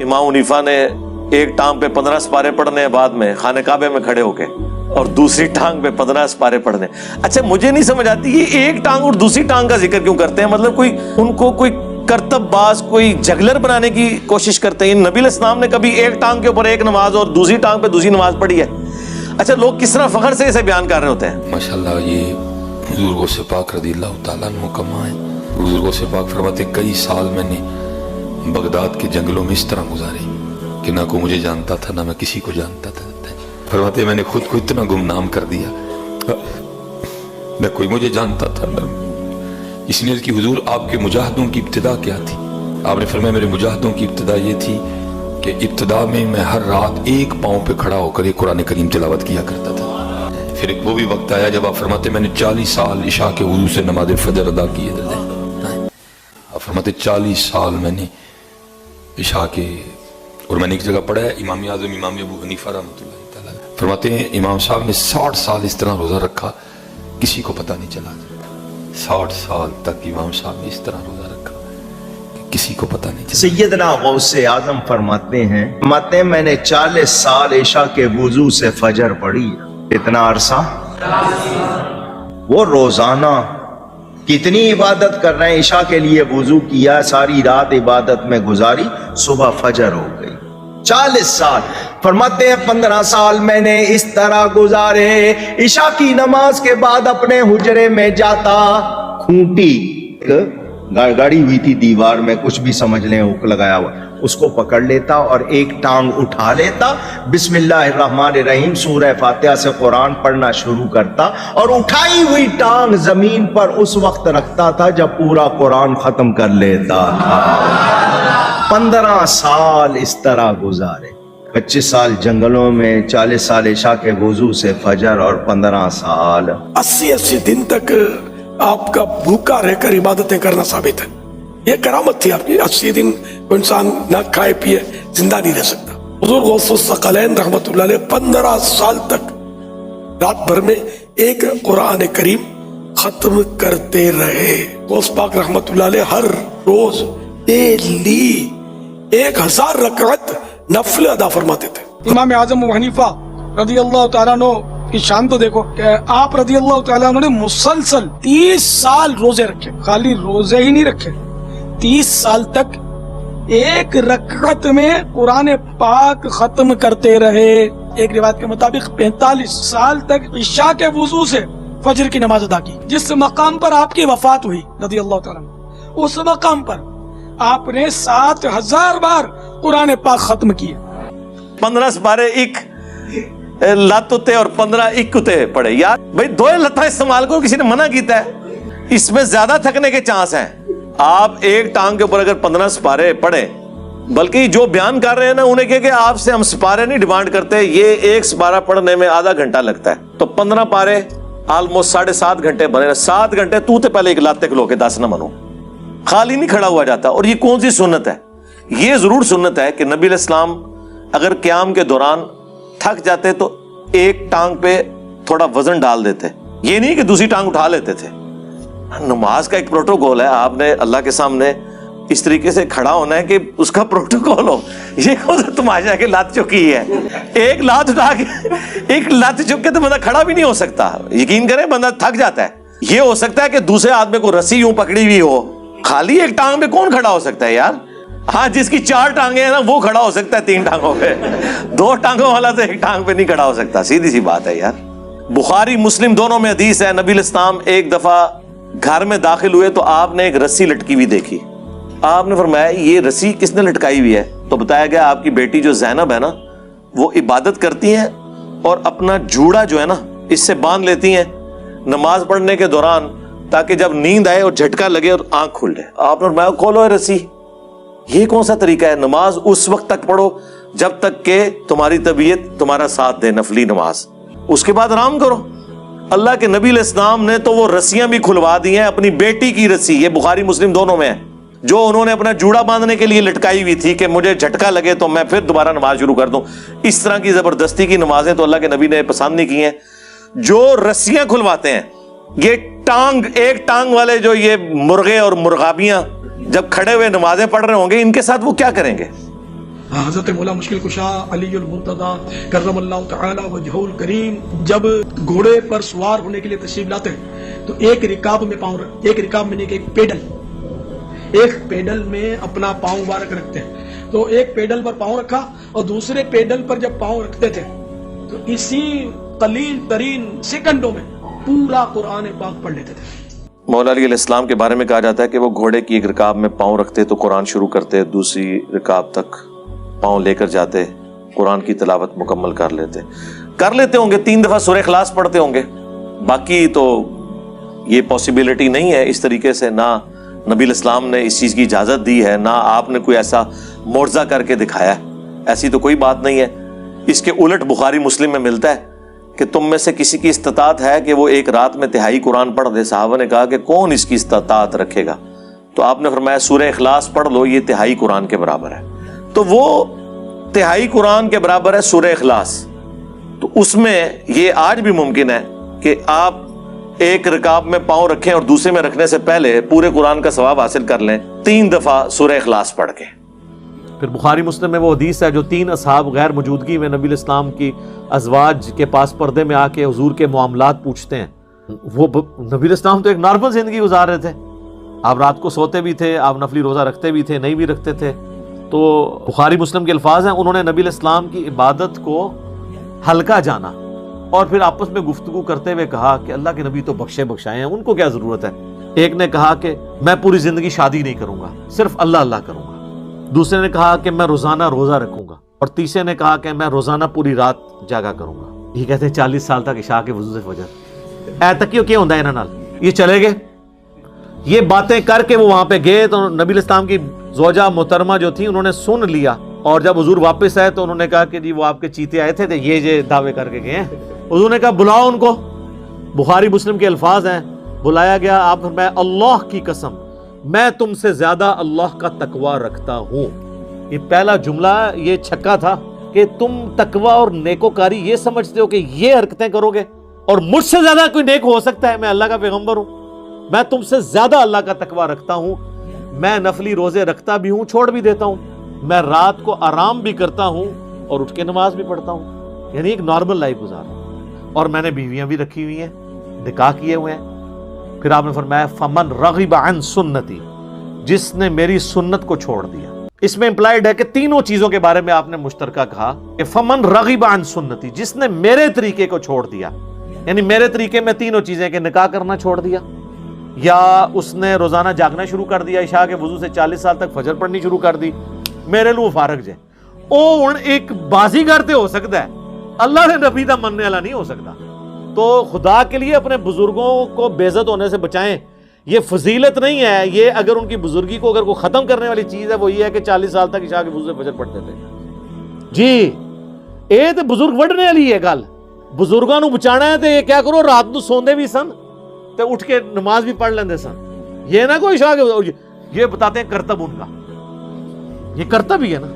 امام حنیفہ نے ایک ٹانگ پہ 15 سپارے پڑھنے ہیں بعد میں خانہ کعبے میں کھڑے ہو کے، اور دوسری ٹانگ پہ 15 سپارے پڑھنے۔ اچھا مجھے نہیں سمجھ آتی یہ ایک ٹانگ اور دوسری ٹانگ کا ذکر کیوں کرتے ہیں؟ مطلب کوئی ان کو کوئی کرتب باز، کوئی جگلر بنانے کی کوشش کرتے ہیں؟ نبی علیہ السلام نے کبھی ایک ٹانگ کے اوپر ایک نماز اور دوسری ٹانگ پہ دوسری نماز پڑھی ہے؟ اچھا لوگ کس طرح فخر سے اسے بیان کر رہے ہوتے ہیں۔ ماشاءاللہ یہ حضور غوث پاک رضی اللہ تعالیٰ عنہ کا ماں ہے۔ حضور غوث پاک فرماتے کئی سال میں نے بغداد کے جنگلوں میں اس طرح گزارے کہ نہ کوئی مجھے جانتا تھا نہ میں کسی کو جانتا تھا۔ فرماتے میں نے خود کو اتنا گمنام کر دیا، نہ کوئی مجھے جانتا تھا نہ، اس لیے کہ حضور آپ کے مجاہدوں کی ابتدا کیا تھی؟ آپ نے فرمایا میرے مجاہدوں کی ابتدا یہ تھی کہ ابتدا میں ہر رات ایک پاؤں پہ کھڑا ہو کر ایک قرآن کریم تلاوت کیا کرتا تھا۔ پھر ایک وہ بھی وقت آیا جب آپ فرماتے میں نے 40 سال عشاء کے وضو سے نماز فجر ادا کی ہے۔ آپ فرماتے 40 سال میں نے عشاء کے، اور میں نے ایک جگہ پڑھا ہے امام اعظم امام ابو حنیفہ رحمۃ اللہ تعالیٰ فرماتے ہیں امام صاحب نے 60 سال اس طرح روزہ رکھا، کسی کو پتہ نہیں چلا۔ 60 سال تک امام صاحب نے اس طرح روزہ رکھا، کسی کو پتہ نہیں چلا۔ سیدنا غوث اعظم فرماتے ہیں میں نے 40 سال عشاء کے وضو سے فجر پڑھی۔ اتنا عرصہ وہ روزانہ کتنی عبادت کر رہے ہیں، عشاء کے لیے وضو کیا، ساری رات عبادت میں گزاری، صبح فجر ہو گئی۔ 40 سال فرماتے ہیں 15 سال میں نے اس طرح گزارے، عشاء کی نماز کے بعد اپنے حجرے میں جاتا، کھونٹی گاڑی ہوئی تھی دیوار میں، کچھ بھی سمجھ لیں ہک لگایا ہوا، اس کو پکڑ لیتا اور ایک ٹانگ اٹھا لیتا، بسم اللہ الرحمن الرحیم سورہ فاتحہ سے قرآن پڑھنا شروع کرتا، اور اٹھائی ہوئی ٹانگ زمین پر اس وقت رکھتا تھا جب پورا قرآن ختم کر لیتا تھا۔ 15 سال اس طرح گزارے، 25 سال جنگلوں میں، 40 سال عشاء کے وضو سے فجر، اور 15 سال 80 دن تک آپ کا بھوکا رہ کر عبادتیں کرنا ثابت ہے۔ یہ کرامت تھی آپ کی۔ 80 دن کوئی انسان نہ کھائے پیے زندہ نہیں رہ سکتا۔ حضور غوث الثقلین رحمۃ اللہ علیہ 15 سال تک رات بھر میں ایک قرآن کریم ختم کرتے رہے۔ غوث پاک رحمۃ اللہ علیہ ہر روز ڈیلی 1000 رکعت نفل ادا فرماتے تھے۔ امام اعظم ابو حنیفہ رضی اللہ تعالیٰ عنہ کی شان تو دیکھو کہ آپ رضی اللہ تعالیٰ عنہ نے مسلسل 30 سال روزے رکھے، خالی روزے ہی نہیں رکھے، 30 سال تک ایک رکعت میں قرآن پاک ختم کرتے رہے۔ ایک روایت کے مطابق 45 سال تک عشاء کے وضو سے فجر کی نماز ادا کی۔ جس مقام پر آپ کی وفات ہوئی رضی اللہ تعالیٰ عنہ، اس مقام پر آپ نے 7000 بار قرآن پاک ختم کیے۔ 15 سپارے ایک لت اتے اور 15 ایک اتے پڑے۔ یار بھائی 2 لتاں استعمال کرو، کسی نے منع کیتا ہے؟ اس میں زیادہ تھکنے کے چانس ہیں۔ آپ ایک ٹانگ کے اوپر اگر 15 سپارے پڑھیں، بلکہ جو بیان کر رہے ہیں نا انہیں کہ آپ سے ہم سپارے نہیں ڈیمانڈ کرتے، یہ ایک سپارہ پڑھنے میں آدھا گھنٹہ لگتا ہے، تو 15 پارے آلموسٹ 7.5 گھنٹے بنے۔ 7 گھنٹے تو پہلے ایک لاتے کھلو کے 10 نہ منو، خالی نہیں کھڑا ہوا جاتا۔ اور یہ کون سی سنت ہے؟ یہ ضرور سنت ہے کہ نبی علیہ السلام اگر قیام کے دوران تھک جاتے تو ایک ٹانگ پہ تھوڑا وزن ڈال دیتے، یہ نہیں کہ دوسری ٹانگ اٹھا لیتے تھے۔ نماز کا ایک پروٹوکول ہے، آپ نے اللہ کے سامنے اس طریقے سے کھڑا ہونا ہے کہ اس کا پروٹوکول ہو۔ یہ کون سا تماشا ہے کہ لات چکی ہے؟ ایک لات اٹھا کے، ایک لات چک کے تو بندہ کھڑا بھی نہیں ہو سکتا۔ یقین کریں بندہ تھک جاتا ہے۔ یہ ہو سکتا ہے کہ دوسرے آدمی کو رسی یوں پکڑی ہوئی ہو، خالی ایک ٹانگ پہ کون کھڑا ہو سکتا ہے یار؟ ہاں جس کی 4 ٹانگیں ہیں نا وہ کھڑا ہو سکتا ہے 3 ٹانگوں پہ، 2 ٹانگوں والا تو ایک ٹانگ پہ نہیں کھڑا ہو سکتا۔ سیدھی سی بات ہے یار۔ بخاری مسلم دونوں میں حدیث ہے، نبی علیہ السلام ایک دفعہ گھر میں داخل ہوئے تو آپ نے ایک رسی لٹکی ہوئی دیکھی۔ آپ نے فرمایا یہ رسی کس نے لٹکائی ہوئی ہے؟ تو بتایا گیا آپ کی بیٹی جو زینب ہے نا وہ عبادت کرتی ہیں اور اپنا جوڑا جو ہے نا اس سے باندھ لیتی ہیں نماز پڑھنے کے دوران، تاکہ جب نیند آئے اور جھٹکا لگے اور آنکھ کھل جائے۔ آپ نے فرمایا کھولو یہ رسی۔ یہ کون سا طریقہ ہے؟ نماز اس وقت تک پڑھو جب تک کہ تمہاری طبیعت تمہارا ساتھ دے، نفلی نماز، اس کے بعد آرام کرو۔ اللہ کے نبی علیہ السلام نے تو وہ رسیاں بھی کھلوا دی ہیں، اپنی بیٹی کی رسی، یہ بخاری مسلم دونوں میں ہے، جو انہوں نے اپنا جوڑا باندھنے کے لیے لٹکائی ہوئی تھی کہ مجھے جھٹکا لگے تو میں پھر دوبارہ نماز شروع کر دوں۔ اس طرح کی زبردستی کی نمازیں تو اللہ کے نبی نے پسند نہیں کی ہیں۔ جو رسیاں کھلواتے ہیں، یہ ٹانگ، ایک ٹانگ والے جو یہ مرغے اور مرغابیاں جب کھڑے ہوئے نمازیں پڑھ رہے ہوں گے، ان کے ساتھ وہ کیا کریں گے؟ حضرت مولا مشکل کشا علی المرتضی کرم اللہ تعالی وجہہ الکریم جب گھوڑے پر سوار ہونے کے لیے تشریف لاتے ہیں تو ایک رکاب میں نہیں کہ ایک پیڈل میں اپنا پاؤں مبارک رکھتے ہیں. تو ایک پیڈل پر پاؤں رکھا اور دوسرے پیڈل پر جب پاؤں رکھتے تھے تو اسی قلیل ترین سیکنڈوں میں پورا قرآن پاک پڑھ لیتے تھے. مولا علی علیہ السلام کے بارے میں کہا جاتا ہے کہ وہ گھوڑے کی ایک رکاب میں پاؤں رکھتے تو قرآن شروع کرتے, دوسری رکاب تک پاؤں لے کر جاتے, قرآن کی تلاوت مکمل کر لیتے ہوں گے. 3 دفعہ سورہ اخلاص پڑھتے ہوں گے. باقی تو یہ پاسبلٹی نہیں ہے اس طریقے سے, نہ نبی الاسلام نے اس چیز کی اجازت دی ہے, نہ آپ نے کوئی ایسا معجزہ کر کے دکھایا ہے. ایسی تو کوئی بات نہیں ہے. اس کے الٹ بخاری مسلم میں ملتا ہے کہ تم میں سے کسی کی استطاعت ہے کہ وہ ایک رات میں تہائی قرآن پڑھ دے. صحابہ نے کہا کہ کون اس کی استطاعت رکھے گا؟ تو آپ نے فرمایا سورہ اخلاص پڑھ لو, یہ تہائی قرآن کے برابر ہے. تو وہ تہائی قرآن کے برابر ہے سورہ اخلاص. تو اس میں یہ آج بھی ممکن ہے کہ آپ ایک رکاب میں پاؤں رکھیں اور دوسرے میں رکھنے سے پہلے پورے قرآن کا ثواب حاصل کر لیں 3 دفعہ سورہ اخلاص پڑھ کے. پھر بخاری مسلم میں وہ حدیث ہے جو 3 اصحاب غیر موجودگی میں نبی الاسلام کی ازواج کے پاس پردے میں آ کے حضور کے معاملات پوچھتے ہیں. وہ نبی الاسلام تو ایک نارمل زندگی گزار رہے تھے, آپ رات کو سوتے بھی تھے, آپ نفلی روزہ رکھتے بھی تھے, نہیں بھی رکھتے تھے. تو بخاری مسلم کے الفاظ ہیں, انہوں نے نبی الاسلام کی عبادت کو ہلکا جانا اور پھر آپس میں گفتگو کرتے ہوئے کہا کہ اللہ کے نبی تو بخشائے ہیں, ان کو کیا ضرورت ہے. ایک نے کہا کہ میں پوری زندگی شادی نہیں کروں گا, صرف اللہ اللہ کروں گا. دوسرے نے کہا کہ میں روزانہ روزہ رکھوں گا, اور تیسرے نے کہا کہ میں روزانہ پوری رات جاگا کروں گا. یہ کہتے ہیں 40 سال تک عشاء کے وضو سے فجر اے تکیو کیا ہوندا ہے انہاں نال. یہ چلے گئے, یہ باتیں کر کے وہ وہاں پہ گئے تو نبی الاسلام کی زوجہ محترمہ جو تھی انہوں نے سن لیا, اور جب حضور واپس آئے تو انہوں نے کہا کہ جی وہ آپ کے چیتے آئے تھے یہ دعوے کر کے گئے ہیں. حضور نے کہا بلاؤ ان کو. بخاری مسلم کے الفاظ ہیں, بلایا گیا. آپ فرمایا اللہ کی قسم میں تم سے زیادہ اللہ کا تقوی رکھتا ہوں. یہ پہلا جملہ یہ چھکا تھا کہ تم تقوی اور نیکوکاری یہ سمجھتے ہو کہ یہ حرکتیں کرو گے اور مجھ سے زیادہ کوئی نیک ہو سکتا ہے؟ میں اللہ کا پیغمبر ہوں, میں تم سے زیادہ اللہ کا تقوی رکھتا ہوں. میں نفلی روزے رکھتا بھی ہوں, چھوڑ بھی دیتا ہوں, میں رات کو آرام بھی کرتا ہوں اور اٹھ کے نماز بھی پڑھتا ہوں. یعنی ایک نارمل لائف گزار رہا ہوں. اور میں نے بیویاں بھی رکھی ہوئی ہیں, نکاح کیے ہوئے ہیں. پھر آپ نے فرمایا فمن رغب عن سنتی, جس نے میری سنت کو چھوڑ دیا. اس میں امپلائیڈ ہے کہ تینوں چیزوں کے بارے میں آپ نے مشترکہ کہا کہ فمن رغب عن سنتی, جس نے میرے طریقے کو چھوڑ دیا. یعنی میرے طریقے میں تینوں چیزیں کہ نکاح کرنا چھوڑ دیا, یا اس نے روزانہ جاگنا شروع کر دیا, عشاء کے وضو سے 40 سال تک فجر پڑھنی شروع کر دی, میرے لو فارغ جائے. او ایک بازیگر تے ہو سکتا ہے, اللہ نے نبی دا مننے والا نہیں ہو سکتا. تو خدا کے لیے اپنے بزرگوں کو بے عزت ہونے سے بچائیں. یہ فضیلت نہیں ہے, یہ اگر ان کی بزرگی کو اگر کوئی ختم کرنے والی چیز ہے وہ یہ ہے کہ 40 سال تک عشاء کے وضو سے فجر پڑھتے تھے. جی اے تے بزرگ وڈنے والی ہے گل, بزرگاں نو بچانا ہے تے یہ کیا کرو رات نو سوندے بھی سن تے اٹھ کے نماز بھی پڑھ لیندے سن. یہ نہ کوئی عشاء کے, یہ بتاتے ہیں کرتب ان کا, یہ کرتب ہی ہے نا.